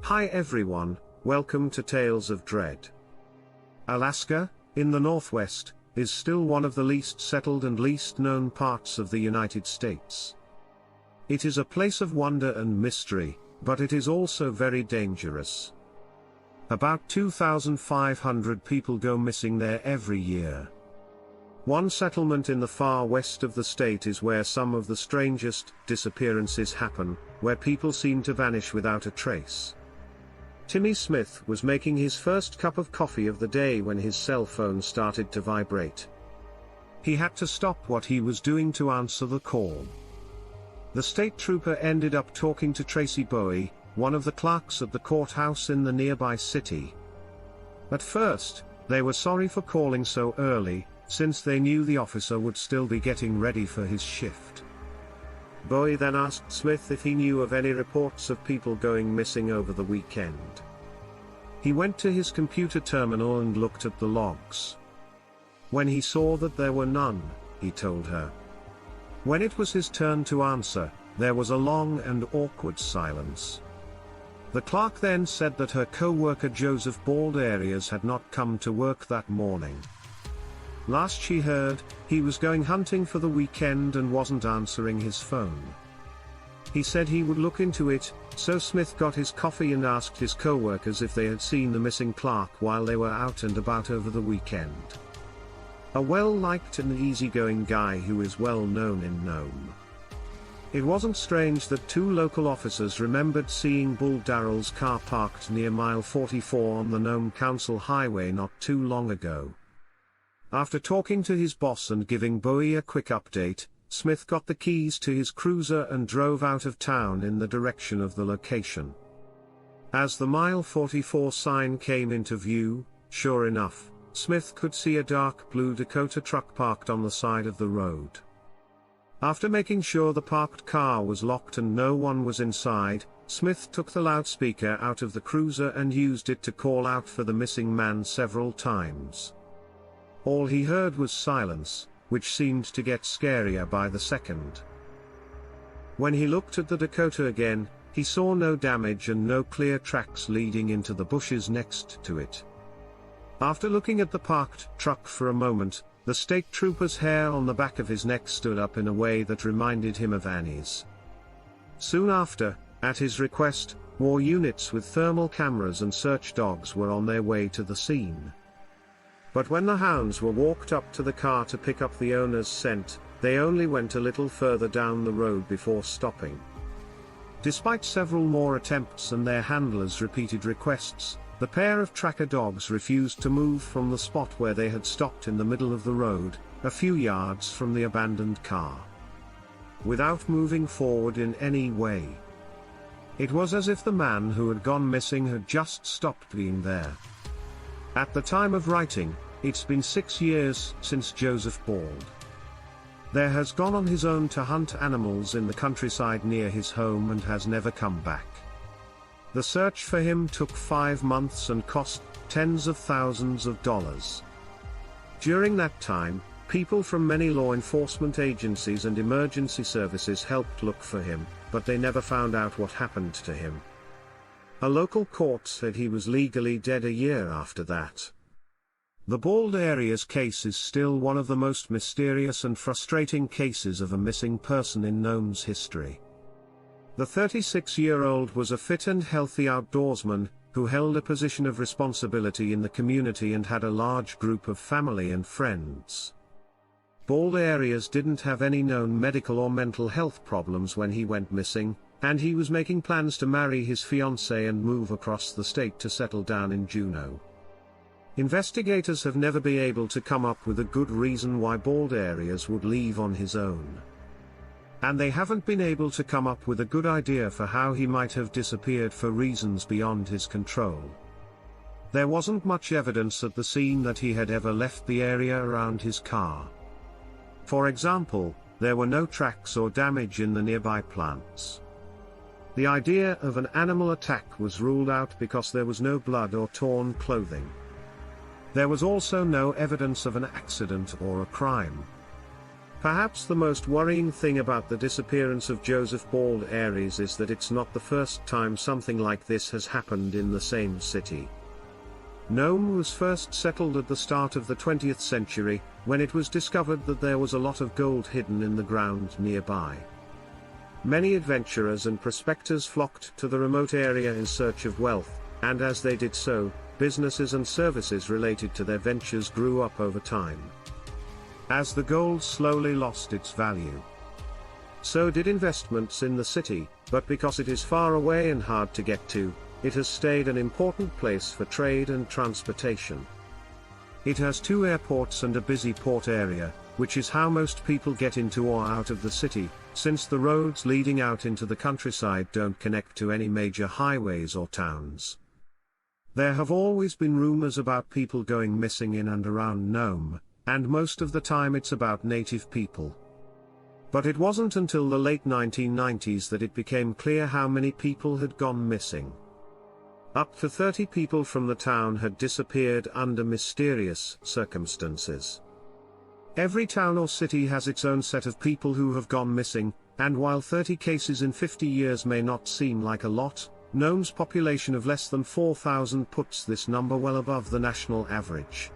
Hi everyone, welcome to Tales of Dread. Alaska, in the Northwest, is still one of the least settled and least known parts of the United States. It is a place of wonder and mystery, but it is also very dangerous. About 2,500 people go missing there every year. One settlement in the far west of the state is where some of the strangest disappearances happen, where people seem to vanish without a trace. Timmy Smith was making his first cup of coffee of the day when his cell phone started to vibrate. He had to stop what he was doing to answer the call. The state trooper ended up talking to Tracy Bowie, one of the clerks at the courthouse in the nearby city. At first, they were sorry for calling so early, since they knew the officer would still be getting ready for his shift. Bowie then asked Smith if he knew of any reports of people going missing over the weekend. He went to his computer terminal and looked at the logs. When he saw that there were none, he told her. When it was his turn to answer, there was a long and awkward silence. The clerk then said that her co-worker Joseph Baldarias had not come to work that morning. Last she heard, he was going hunting for the weekend and wasn't answering his phone. He said he would look into it, so Smith got his coffee and asked his co-workers if they had seen the missing clerk while they were out and about over the weekend. A well-liked and easygoing guy who is well known in Nome. It wasn't strange that two local officers remembered seeing Bull Darrell's car parked near mile 44 on the Nome Council Highway not too long ago. After talking to his boss and giving Bowie a quick update, Smith got the keys to his cruiser and drove out of town in the direction of the location. As the mile 44 sign came into view, sure enough, Smith could see a dark blue Dakota truck parked on the side of the road. After making sure the parked car was locked and no one was inside, Smith took the loudspeaker out of the cruiser and used it to call out for the missing man several times. All he heard was silence, which seemed to get scarier by the second. When he looked at the Dakota again, he saw no damage and no clear tracks leading into the bushes next to it. After looking at the parked truck for a moment, the state trooper's hair on the back of his neck stood up in a way that reminded him of Annie's. Soon after, at his request, more units with thermal cameras and search dogs were on their way to the scene. But when the hounds were walked up to the car to pick up the owner's scent, they only went a little further down the road before stopping. Despite several more attempts and their handlers' repeated requests, the pair of tracker dogs refused to move from the spot where they had stopped in the middle of the road, a few yards from the abandoned car. Without moving forward in any way. It was as if the man who had gone missing had just stopped being there. At the time of writing, it's been 6 years since Joseph Bald. There has gone on his own to hunt animals in the countryside near his home and has never come back. The search for him took 5 months and cost tens of thousands of dollars. During that time, people from many law enforcement agencies and emergency services helped look for him, but they never found out what happened to him. A local court said he was legally dead a year after that. The Baldarias case is still one of the most mysterious and frustrating cases of a missing person in Nome's history. The 36-year-old was a fit and healthy outdoorsman, who held a position of responsibility in the community and had a large group of family and friends. Baldarias didn't have any known medical or mental health problems when he went missing, and he was making plans to marry his fiancée and move across the state to settle down in Juneau. Investigators have never been able to come up with a good reason why Baldarias would leave on his own. And they haven't been able to come up with a good idea for how he might have disappeared for reasons beyond his control. There wasn't much evidence at the scene that he had ever left the area around his car. For example, there were no tracks or damage in the nearby plants. The idea of an animal attack was ruled out because there was no blood or torn clothing. There was also no evidence of an accident or a crime. Perhaps the most worrying thing about the disappearance of Joseph Bald Aries is that it's not the first time something like this has happened in the same city. Nome was first settled at the start of the 20th century, when it was discovered that there was a lot of gold hidden in the ground nearby. Many adventurers and prospectors flocked to the remote area in search of wealth, and as they did so, businesses and services related to their ventures grew up over time. As the gold slowly lost its value, so did investments in the city, but because it is far away and hard to get to, it has stayed an important place for trade and transportation. It has 2 airports and a busy port area, which is how most people get into or out of the city, since the roads leading out into the countryside don't connect to any major highways or towns. There have always been rumors about people going missing in and around Nome, and most of the time it's about native people. But it wasn't until the late 1990s that it became clear how many people had gone missing. Up to 30 people from the town had disappeared under mysterious circumstances. Every town or city has its own set of people who have gone missing, and while 30 cases in 50 years may not seem like a lot, Nome's population of less than 4,000 puts this number well above the national average.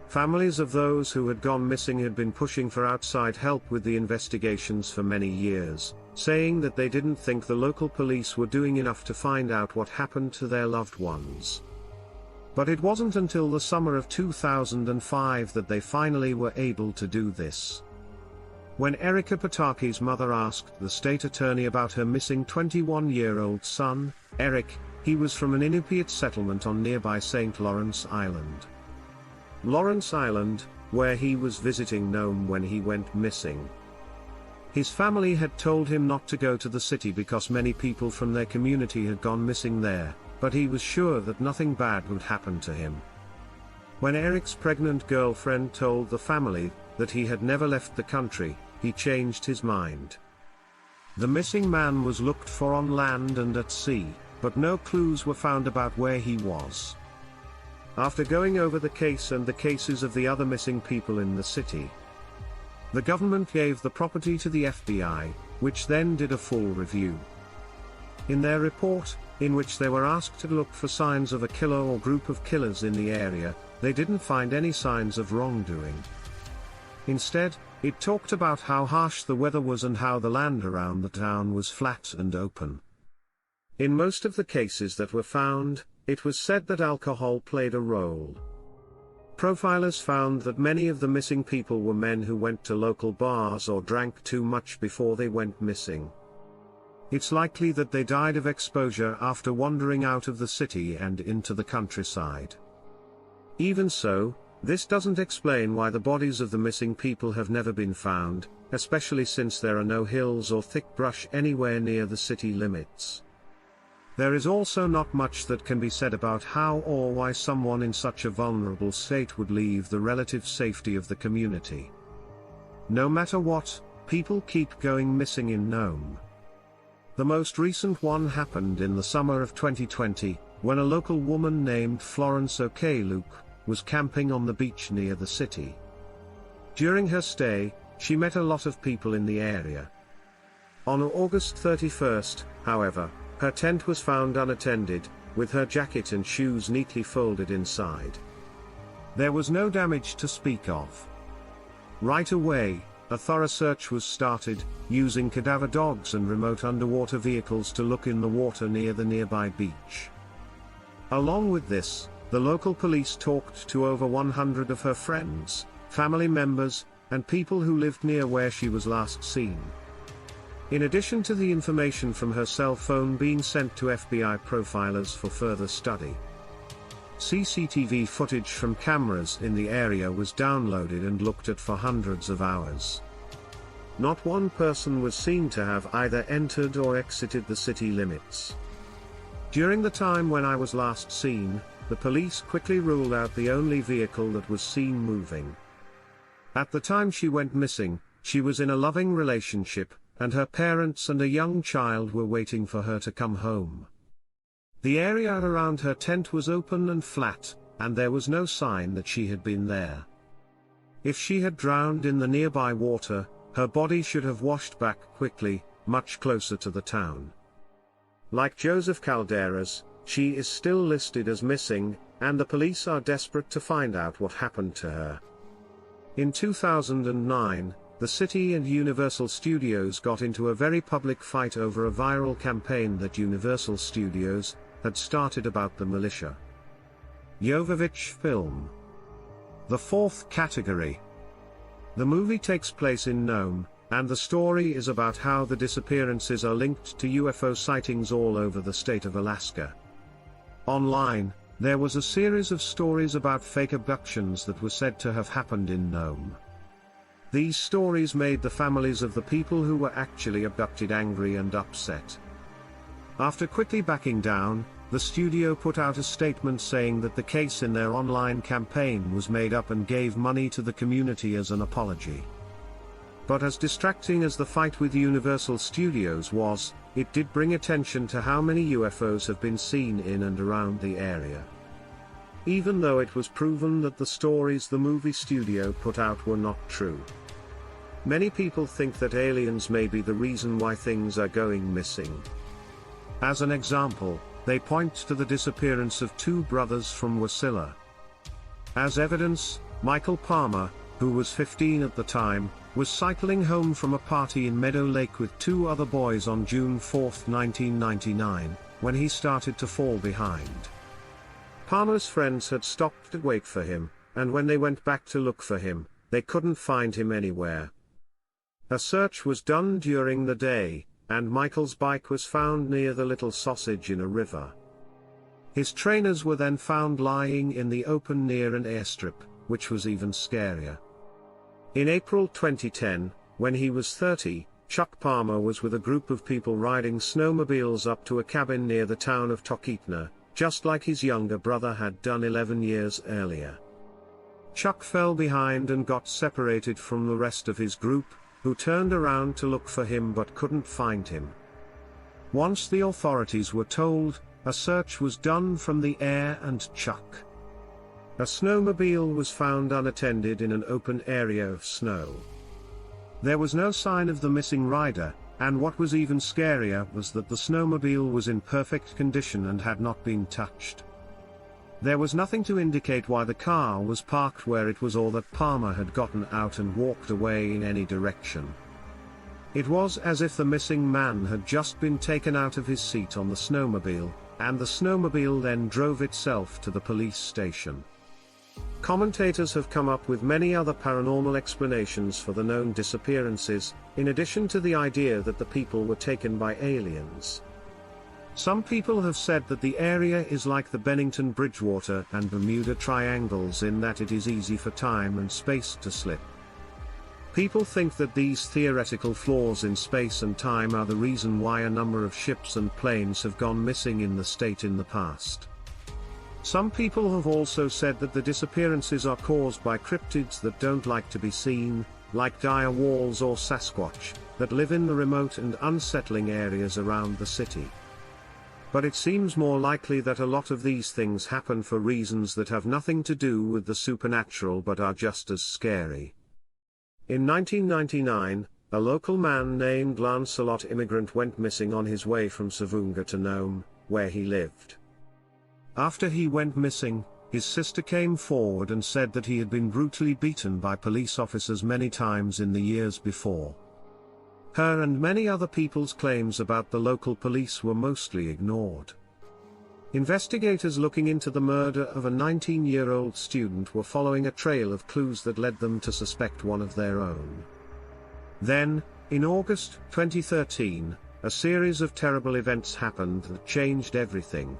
Families of those who had gone missing had been pushing for outside help with the investigations for many years, saying that they didn't think the local police were doing enough to find out what happened to their loved ones. But it wasn't until the summer of 2005 that they finally were able to do this. When Erika Pataki's mother asked the state attorney about her missing 21-year-old son, Eric, he was from an Inupiat settlement on nearby St. Lawrence Island. Lawrence Island, where he was visiting Nome when he went missing. His family had told him not to go to the city because many people from their community had gone missing there, but he was sure that nothing bad would happen to him. When Eric's pregnant girlfriend told the family that he had never left the country, he changed his mind. The missing man was looked for on land and at sea, but no clues were found about where he was. After going over the case and the cases of the other missing people in the city, the government gave the property to the FBI, which then did a full review. In their report, in which they were asked to look for signs of a killer or group of killers in the area, they didn't find any signs of wrongdoing. Instead, it talked about how harsh the weather was and how the land around the town was flat and open. In most of the cases that were found, it was said that alcohol played a role. Profilers found that many of the missing people were men who went to local bars or drank too much before they went missing. It's likely that they died of exposure after wandering out of the city and into the countryside. Even so, this doesn't explain why the bodies of the missing people have never been found, especially since there are no hills or thick brush anywhere near the city limits. There is also not much that can be said about how or why someone in such a vulnerable state would leave the relative safety of the community. No matter what, people keep going missing in Nome. The most recent one happened in the summer of 2020, when a local woman named Florence O'Kayluke was camping on the beach near the city. During her stay, she met a lot of people in the area. On August 31st, however, her tent was found unattended, with her jacket and shoes neatly folded inside. There was no damage to speak of. Right away, a thorough search was started, using cadaver dogs and remote underwater vehicles to look in the water near the nearby beach. Along with this, the local police talked to over 100 of her friends, family members, and people who lived near where she was last seen. In addition to the information from her cell phone being sent to FBI profilers for further study, CCTV footage from cameras in the area was downloaded and looked at for hundreds of hours. Not one person was seen to have either entered or exited the city limits. During the time when I was last seen, the police quickly ruled out the only vehicle that was seen moving. At the time she went missing, she was in a loving relationship, and her parents and a young child were waiting for her to come home. The area around her tent was open and flat, and there was no sign that she had been there. If she had drowned in the nearby water, her body should have washed back quickly, much closer to the town. Like Joseph Caldera's, she is still listed as missing, and the police are desperate to find out what happened to her. In 2009, the city and Universal Studios got into a very public fight over a viral campaign that Universal Studios had started about the militia. Jovovich film. The fourth category. The movie takes place in Nome, and the story is about how the disappearances are linked to UFO sightings all over the state of Alaska. Online, there was a series of stories about fake abductions that were said to have happened in Nome. These stories made the families of the people who were actually abducted angry and upset. After quickly backing down, the studio put out a statement saying that the case in their online campaign was made up and gave money to the community as an apology. But as distracting as the fight with Universal Studios was, it did bring attention to how many UFOs have been seen in and around the area. Even though it was proven that the stories the movie studio put out were not true. Many people think that aliens may be the reason why things are going missing. As an example, they point to the disappearance of two brothers from Wasilla. As evidence, Michael Palmer, who was 15 at the time, was cycling home from a party in Meadow Lake with two other boys on June 4, 1999, when he started to fall behind. Palmer's friends had stopped to wait for him, and when they went back to look for him, they couldn't find him anywhere. A search was done during the day, and Michael's bike was found near the Little Sausage in a river. His trainers were then found lying in the open near an airstrip, which was even scarier. In April 2010, when he was 30, Chuck Palmer was with a group of people riding snowmobiles up to a cabin near the town of Talkeetna, just like his younger brother had done 11 years earlier. Chuck fell behind and got separated from the rest of his group, who turned around to look for him but couldn't find him. Once the authorities were told, a search was done from the air and Chuck. A snowmobile was found unattended in an open area of snow. There was no sign of the missing rider, and what was even scarier was that the snowmobile was in perfect condition and had not been touched. There was nothing to indicate why the car was parked where it was or that Palmer had gotten out and walked away in any direction. It was as if the missing man had just been taken out of his seat on the snowmobile, and the snowmobile then drove itself to the police station. Commentators have come up with many other paranormal explanations for the known disappearances, in addition to the idea that the people were taken by aliens. Some people have said that the area is like the Bennington Bridgewater and Bermuda Triangles in that it is easy for time and space to slip. People think that these theoretical flaws in space and time are the reason why a number of ships and planes have gone missing in the state in the past. Some people have also said that the disappearances are caused by cryptids that don't like to be seen, like dire walls or Sasquatch, that live in the remote and unsettling areas around the city. But it seems more likely that a lot of these things happen for reasons that have nothing to do with the supernatural but are just as scary. In 1999, a local man named Lancelot Immigrant went missing on his way from Savunga to Nome, where he lived. After he went missing, his sister came forward and said that he had been brutally beaten by police officers many times in the years before. Her and many other people's claims about the local police were mostly ignored. Investigators looking into the murder of a 19-year-old student were following a trail of clues that led them to suspect one of their own. Then, in August 2013, a series of terrible events happened that changed everything.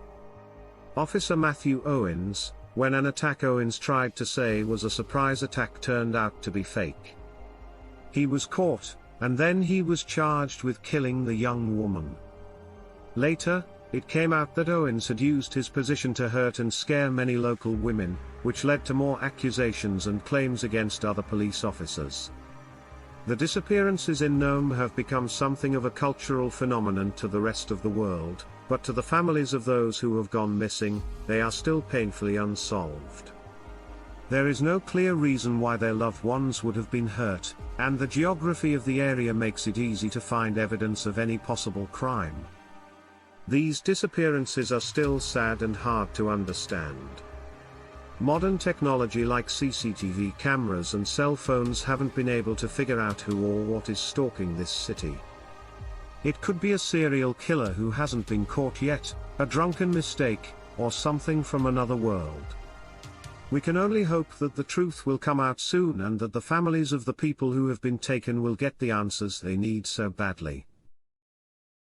Officer Matthew Owens, when an attack Owens tried to say was a surprise attack, turned out to be fake. He was caught, and then he was charged with killing the young woman. Later, it came out that Owens had used his position to hurt and scare many local women, which led to more accusations and claims against other police officers. The disappearances in Nome have become something of a cultural phenomenon to the rest of the world, but to the families of those who have gone missing, they are still painfully unsolved. There is no clear reason why their loved ones would have been hurt, and the geography of the area makes it easy to find evidence of any possible crime. These disappearances are still sad and hard to understand. Modern technology like CCTV cameras and cell phones haven't been able to figure out who or what is stalking this city. It could be a serial killer who hasn't been caught yet, a drunken mistake, or something from another world. We can only hope that the truth will come out soon and that the families of the people who have been taken will get the answers they need so badly.